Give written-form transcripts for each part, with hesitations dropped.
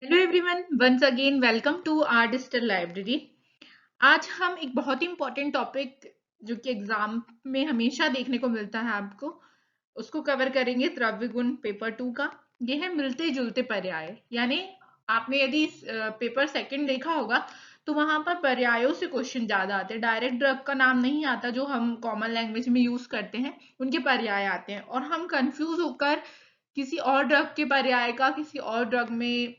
Hello everyone, once again welcome to our digital library. आज हम एक बहुत ही इम्पोर्टेंट टॉपिक जो कि एग्जाम में हमेशा देखने को मिलता है आपको, उसको कवर करेंगे। द्रव्य गुण पेपर 2 का ये है मिलते जुलते पर्याय। यानी आपने यदि पेपर सेकंड देखा होगा तो वहां पर पर्यायों से क्वेश्चन ज्यादा आते हैं। डायरेक्ट ड्रग का नाम नहीं आता जो हम कॉमन लैंग्वेज में यूज करते हैं, उनके पर्याय आते हैं और हम कंफ्यूज होकर किसी और ड्रग के पर्याय का किसी और ड्रग में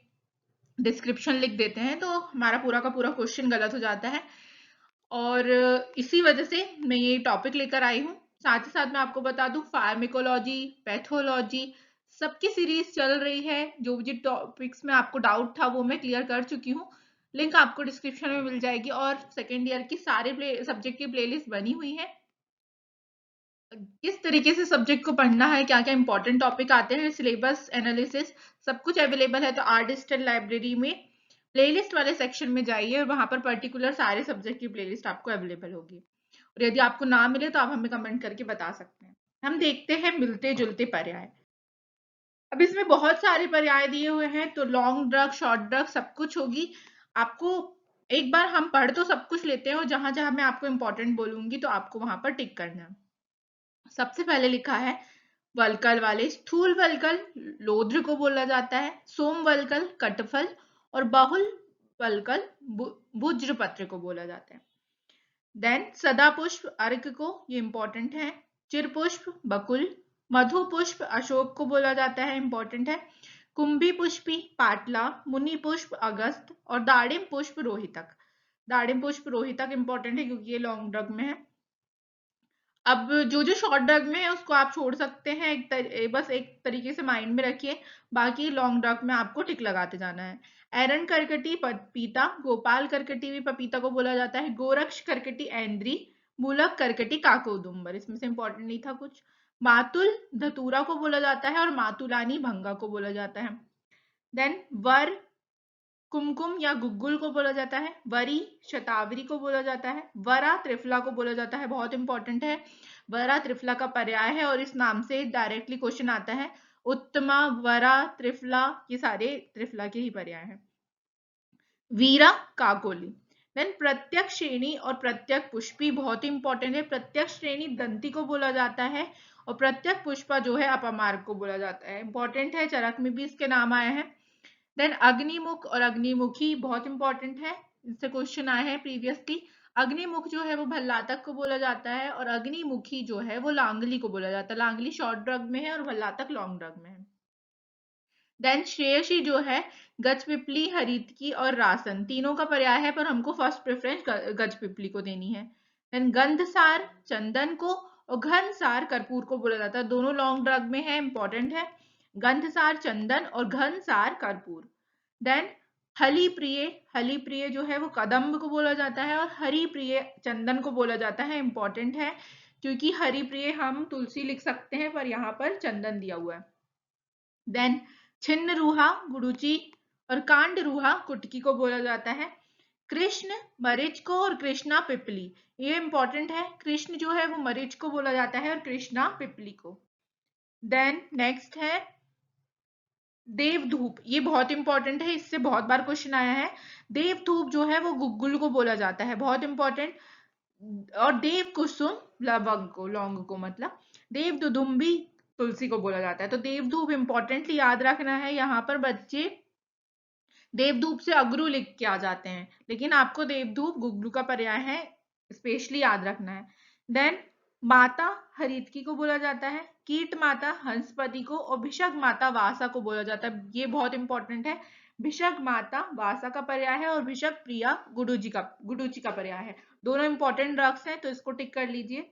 डिस्क्रिप्शन लिख देते हैं तो हमारा पूरा का पूरा क्वेश्चन गलत हो जाता है। और इसी वजह से मैं ये टॉपिक लेकर आई हूँ। साथ ही साथ मैं आपको बता दूं, फार्मेकोलॉजी, पैथोलॉजी सबकी सीरीज चल रही है। जो भी टॉपिक्स में आपको डाउट था वो मैं क्लियर कर चुकी हूँ। लिंक आपको डिस्क्रिप्शन में मिल जाएगी और सेकेंड ईयर की सारे सब्जेक्ट की प्लेलिस्ट बनी हुई है। किस तरीके से सब्जेक्ट को पढ़ना है, क्या क्या इंपॉर्टेंट टॉपिक आते हैं, सिलेबस एनालिसिस सब कुछ अवेलेबल है। तो आर डिजिटल लाइब्रेरी में प्लेलिस्ट वाले सेक्शन में जाइए और वहां पर पर्टिकुलर सारे सब्जेक्ट की प्लेलिस्ट आपको अवेलेबल होगी। और यदि आपको ना मिले तो आप हमें कमेंट करके बता सकते हैं। हम देखते हैं मिलते जुलते पर्याय। अब इसमें बहुत सारे पर्याय दिए हुए हैं, तो लॉन्ग ड्रग, शॉर्ट ड्रग सब कुछ होगी। आपको एक बार हम पढ़ तो सब कुछ लेते हैं और जहां जहां मैं आपको इंपॉर्टेंट बोलूंगी तो आपको वहां पर टिक करना है। सबसे पहले लिखा है वल्कल वाले। स्थूल वल्कल लोध्र को बोला जाता है, सोम वल्कल कटफल और बहुल वल्कल भुज्रपत्र को बोला जाता है। देन सदा पुष्प अर्क को, ये इंपॉर्टेंट है। चिर पुष्प बकुल, मधु पुष्प अशोक को बोला जाता है, इंपॉर्टेंट है। कुंभी पुष्पी पाटला, मुनि पुष्प अगस्त और दाड़िम पुष्प रोहितक। दाड़िम पुष्प रोहितक इंपॉर्टेंट है क्योंकि ये लॉन्ग ड्रग में है। अब जो जो शॉर्ट ड्रग में है उसको आप छोड़ सकते हैं, बस एक तरीके से माइंड में रखिए। बाकी लॉन्ग ड्रग में आपको टिक लगाते जाना है। एरन करकटी पपीता, गोपाल करकटी भी पपीता को बोला जाता है, गोरक्ष करकटी ऐन्द्री, मूलक करकटी काकोदुम्बर। इसमें से इंपॉर्टेंट नहीं था कुछ। मातुल धतूरा को बोला जाता है और मातुलानी भंगा को बोला जाता है। देन वर कुमकुम या गुग्गुल को बोला जाता है, वरी शतावरी को बोला जाता है, वरा त्रिफला को बोला जाता है। बहुत इंपॉर्टेंट है, वरा त्रिफला का पर्याय है और इस नाम से डायरेक्टली क्वेश्चन आता है। उत्तमा, वरा, त्रिफला ये सारे त्रिफला के ही पर्याय हैं। वीरा काकोली। देन प्रत्यक श्रेणी और प्रत्यक पुष्पी बहुत इंपॉर्टेंट है। प्रत्यक श्रेणी दंती को बोला जाता है और प्रत्यक पुष्पा जो है अपमार्ग को बोला जाता है, इंपॉर्टेंट है। चरक में भी इसके नाम आए हैं। देन अग्निमुख और अग्निमुखी बहुत इंपॉर्टेंट है, इससे क्वेश्चन आए हैं प्रीवियसली। अग्निमुख जो है वो भल्लातक को बोला जाता है और अग्निमुखी जो है वो लांगली को बोला जाता है। लांगली शॉर्ट ड्रग में है और भल्लातक लॉन्ग ड्रग में है। देन श्रेयसी जो है गजपिपली, हरितकी और रासन तीनों का पर्याय है, पर हमको फर्स्ट प्रेफरेंस गजपिपली को देनी है। देन गंधसार चंदन को और घनसार कर्पूर को बोला जाता है, दोनों लॉन्ग ड्रग में है, इंपॉर्टेंट है। गंधसार चंदन और घनसार कर्पूर। देन हली प्रिय, हली प्रिय जो है वो कदम्ब को बोला जाता है और हरि प्रिय चंदन को बोला जाता है, इंपॉर्टेंट है क्योंकि हरि प्रिय हम तुलसी लिख सकते हैं पर यहाँ पर चंदन दिया हुआ है। देन छिन्न रूहा गुरुची और कांड रूहा कुटकी को बोला जाता है। कृष्ण मरीच को और कृष्णा पिपली, ये इंपॉर्टेंट है। कृष्ण जो है वो मरीच को बोला जाता है और कृष्णा पिपली को। देन नेक्स्ट है देवधूप, ये बहुत इंपॉर्टेंट है, इससे बहुत बार क्वेश्चन आया है। देवधूप जो है वो गुग्गुल को बोला जाता है, बहुत इंपॉर्टेंट। और देव कुसुम लवंग को, लौंग को मतलब। देव दुदुम्बी तुलसी को बोला जाता है। तो देवधूप इंपॉर्टेंटली याद रखना है। यहाँ पर बच्चे देवधूप से अगरू लिख के आ जाते हैं, लेकिन आपको देवधूप गुग्गू का पर्याय है, स्पेशली याद रखना है। देन माता हरितकी को बोला जाता है, कीट माता हंसपति को और भिषक माता वासा को बोला जाता है, ये बहुत इंपॉर्टेंट है। भिषक माता वासा का पर्याय है और भिषक प्रिया गुडूची का पर्याय है। दोनों इंपॉर्टेंट ड्रग्स हैं तो इसको टिक कर लीजिए।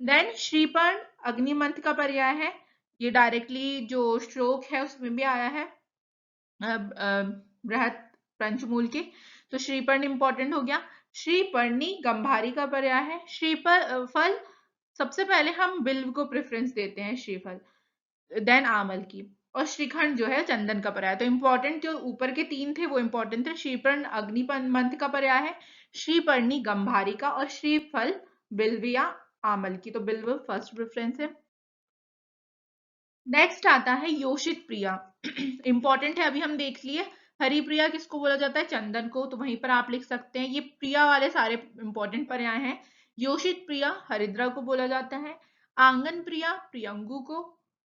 देन श्रीपर्ण अग्निमंथ का पर्याय है, ये डायरेक्टली जो श्लोक है उसमें भी आया है बृहत पंचमूल के। तो श्रीपर्ण इंपॉर्टेंट हो गया। श्रीपर्णी गंभारी का पर्याय है। श्रीफल फल, सबसे पहले हम बिल्व को प्रेफरेंस देते हैं, श्रीफल, देन आमल की। और श्रीखंड जो है चंदन का पर्याय। तो इंपॉर्टेंट जो ऊपर के तीन थे वो इंपॉर्टेंट थे। श्रीपर्ण अग्निमंथ का पर्याय है, श्रीपर्णी गंभारी का और श्रीफल बिल्व या आमल की। तो बिल्व फर्स्ट प्रेफरेंस है। नेक्स्ट आता है योषित प्रिया। इंपॉर्टेंट है, अभी हम देख लिए। हरिप्रिया किसको बोला जाता है? चंदन को, तो वहीं पर आप लिख सकते हैं। ये प्रिया वाले सारे इंपॉर्टेंट पर्याय हैं। योषित प्रिया हरिद्रा को बोला जाता है, आंगन प्रिया प्रियंगु को,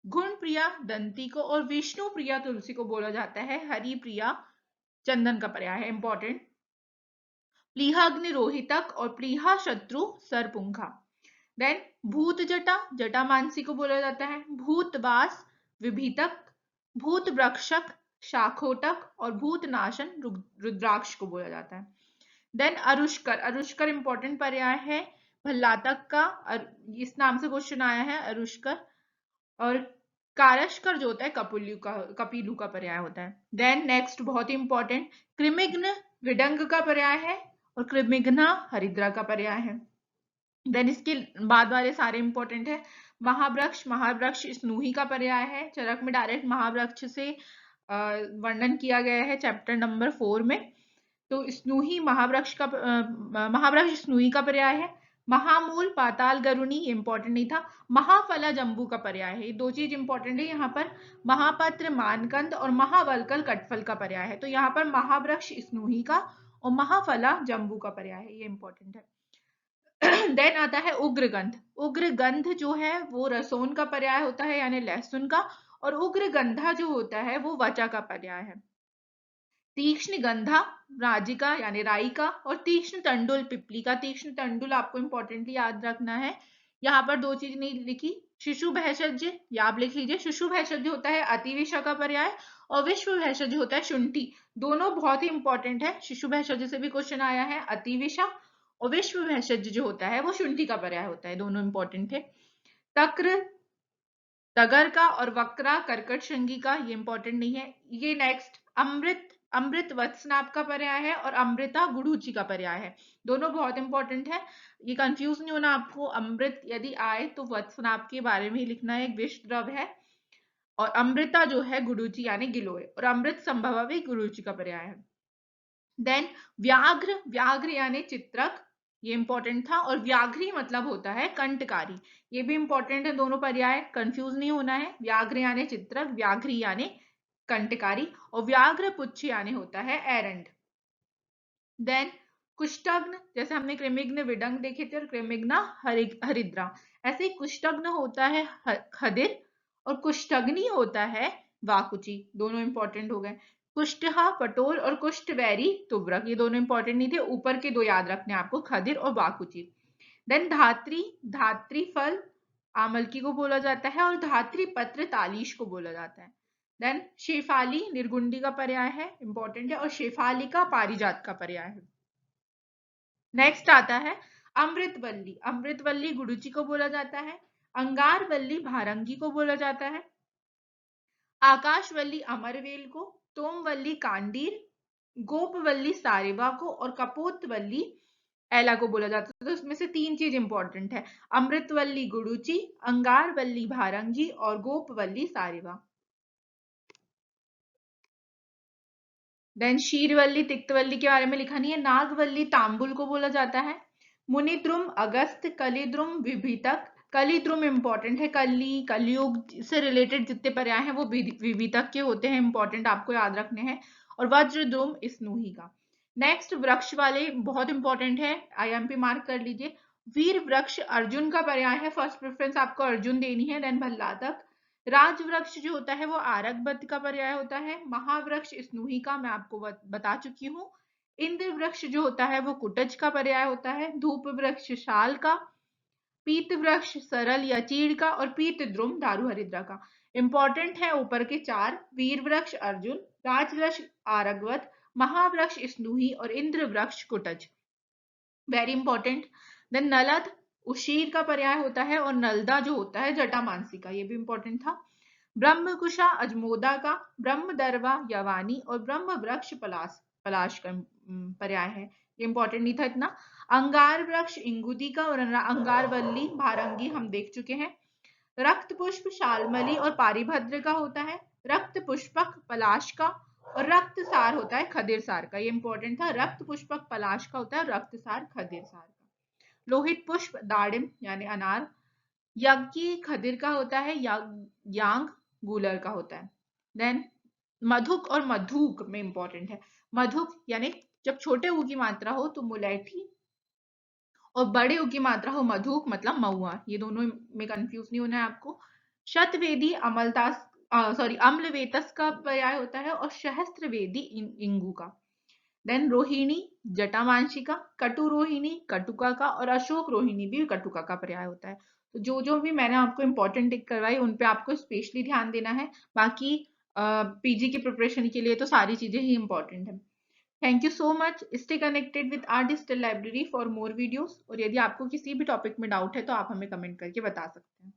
गुण प्रिया दंती को, और विष्णु प्रिया तुलसी को बोला जाता है। हरिप्रिया चंदन का पर्याय है, इंपॉर्टेंट। प्लीहाग्नि रोहितक और प्लीहा शत्रु सरपुंखा। देन भूत जटा जटामानसी को बोला जाता है, भूतवास विभीतक, भूत वृक्षक शाखोटक, और भूतनाशन रुद्राक्ष को बोला जाता है। देन अरुष्कर, अरुष्कर इंपॉर्टेंट पर्याय है भल्लातक का, इस नाम से क्वेश्चन आया है अरुष्कर। और कारस्कर जो होता है कपिलू का पर्याय होता है। देन नेक्स्ट बहुत ही इंपॉर्टेंट, कृमिघ्न विडंग का पर्याय है, और कृमिघ्ना हरिद्रा का पर्याय है। देन इसके बाद वाले सारे इंपॉर्टेंट है। महावृक्ष, महावृक्ष स्नूही का पर्याय है। चरक में डायरेक्ट महावृक्ष से वर्णन किया गया है चैप्टर नंबर 4 में। तो स्नूही महावृक्ष का महावृक्ष स्नूही का पर्याय है। महामूल पाताल गरुणी इंपॉर्टेंट नहीं था। महाफला जंबू का पर्याय है। ये दो चीज इंपॉर्टेंट है यहाँ पर। महापत्र मानकंद और महावलकल कटफल का पर्याय है। तो यहाँ पर महावृक्ष स्नूही का और महाफला जंबू का पर्याय है, ये इंपॉर्टेंट है। देन आता है उग्रगंध। उग्रगंध जो है वो रसोन का पर्याय होता है, यानी लहसुन का, और उग्रगंधा जो होता है वो वचा का पर्याय है। तीक्ष्ण गंधा राजिका यानी राई का, और तीक्ष्ण तंडुल पिपली का। तीक्ष्ण तंडुल आपको इंपॉर्टेंटली याद रखना है। यहाँ पर दो चीज नहीं लिखी, शिशु भैषज्य या आप लिख लीजिए। शिशु भैषज्य होता है अतिविषा का पर्याय, और विश्व भैषज्य होता है शुंठी। दोनों बहुत ही इंपॉर्टेंट है। शिशु भैषज्य से भी क्वेश्चन आया है अतिविषा, और विश्व भैषज्य जो होता है वो शुंठी का पर्याय होता है। दोनों इंपॉर्टेंट थे। तक्र तगर का और वक्रा कर्कट श्रृंगी का, ये इंपॉर्टेंट नहीं है। ये नेक्स्ट अमृत, अमृत वत्सनाभ का पर्याय है, और अमृता गुड़ूची का पर्याय है। दोनों बहुत इंपॉर्टेंट है, ये कंफ्यूज नहीं होना आपको। अमृत यदि आए तो वत्सनाभ के बारे में ही लिखना है, एक विष द्रव है। और अमृता जो है गुड़ूची यानी गिलोय, और अमृत संभव भी गुड़ूची का पर्याय है। देन व्याघ्र, व्याघ्र यानी चित्रक, ये इंपॉर्टेंट था। और व्याघ्री मतलब होता है कंटकारी, ये भी इंपॉर्टेंट है। दोनों पर्याय कंफ्यूज नहीं होना है। व्याघ्र यानी चित्रक, व्याघ्री यानी कंटकारी, और व्याघ्र पुच्छ यानी होता है एरंड। देन कुष्ठग्न, जैसे हमने कृमिघ्न विडंग देखे थे, और कृमिघ्ना हरिद्रा, ऐसे ही कुष्ठग्न होता है खदिर, और कुष्ठग्नि होता है वाकुची। दोनों इंपॉर्टेंट हो गए। कुष्ठहा पटोल और कुष्ठवैरी तुबरक, ये दोनों इंपॉर्टेंट नहीं थे। ऊपर के दो याद रखने आपको, खदिर और वाकुची। देन धात्री, धात्री फल आमलकी को बोला जाता है, और धात्री पत्र तालीश को बोला जाता है। देन शेफाली निर्गुंडी का पर्याय है, इंपॉर्टेंट है, और शेफालिका पारिजात का पर्याय है। नेक्स्ट आता है अमृतवल्ली, अमृतवल्ली गुडुची को बोला जाता है। अंगारवल्ली भारंगी को बोला जाता है। आकाशवल्ली अमरवेल को, तोमवल्ली कांडीर, गोपवल्ली सारेवा को, और कपोतवल्ली एला को बोला जाता है। तो उसमें से तीन चीज इंपॉर्टेंट है, अमृतवल्ली गुडुची, अंगारवल्ली भारंगी, और गोपवल्ली सारेवा। देन शीरवल्ली तिक्तवल्ली के बारे में लिखा नहीं है। नागवल्ली तांबुल को बोला जाता है। मुनिद्रुम अगस्त, कलिद्रुम विभितक, कलिद्रुम इंपॉर्टेंट है। कली कलयुग से रिलेटेड जितने पर्याय हैं वो विभितक के होते हैं, इंपॉर्टेंट आपको याद रखने हैं। और वज्रद्रुम स्नूही का। नेक्स्ट वृक्ष वाले बहुत इंपॉर्टेंट है, आईएमपी मार्क कर लीजिए। वीर वृक्ष अर्जुन का पर्याय है, फर्स्ट प्रेफरेंस आपको अर्जुन देनी है। देन भल्लातक। राजवृक्ष जो होता है वो आरकबद्ध का पर्याय होता है। महावृक्ष स्नूही का मैं आपको बता चुकी हूँ। इंद्र वृक्ष जो होता है वो कुटज का पर्याय होता है। धूप वृक्ष शाल का, पीत वृक्ष सरल या चीड़ का, और पीत द्रुम दारू हरिद्रा का। इंपॉर्टेंट है ऊपर के चार, वीर वृक्ष अर्जुन, राजवृक्ष आरगवत, महावृक्ष स्नूही, और इंद्र वृक्ष कुटज। Very important. देन नलद उशीर का पर्याय होता है, और नलदा जो होता है जटामानसी का, ये भी इंपॉर्टेंट था। ब्रह्मकुशा अजमोदा का, ब्रह्म दरवा यवानी, और ब्रह्म वृक्ष पलाश, पलाश का पर्याय है, ये इंपॉर्टेंट नहीं था इतना। अंगार वृक्ष इंगुदी का, और अंगारवल्ली भारंगी हम देख चुके हैं। रक्त पुष्प शालमली और पारिभद्र का होता है। रक्त पुष्पक पलाश का, और रक्त सार होता है खदिर सार का, ये इंपॉर्टेंट था। रक्त पुष्पक पलाश का होता है, रक्त सार खदिर सार का। लोहित पुष्प दाड़िम यानी अनार, यज्ञ खदिर का होता है, यांग गूलर का होता है। देन मधुक और मधुक में इंपॉर्टेंट है। मधुक यानी जब छोटे ऊ की मात्रा हो तो मुलेठी, और बड़े ऊ की मात्रा हो मधुक मतलब महुआ। ये दोनों में कंफ्यूज नहीं होना है आपको। शतवेदी अमलतास सॉरी अम्लवेतस का पर्याय होता है, और सहस्त्रवेदी इंगू का। देन रोहिणी जटामांशिका, कटु रोहिणी कटुका का, और अशोक रोहिणी भी कटुका का पर्याय होता है। तो जो जो भी मैंने आपको इंपॉर्टेंट टिक करवाई उन पे आपको स्पेशली ध्यान देना है। बाकी पीजी की प्रिपरेशन के लिए तो सारी चीजें ही इंपॉर्टेंट है। Thank you so much. Stay connected with our digital library for more videos, और यदि आपको किसी भी टॉपिक में डाउट है तो आप हमें कमेंट करके बता सकते हैं।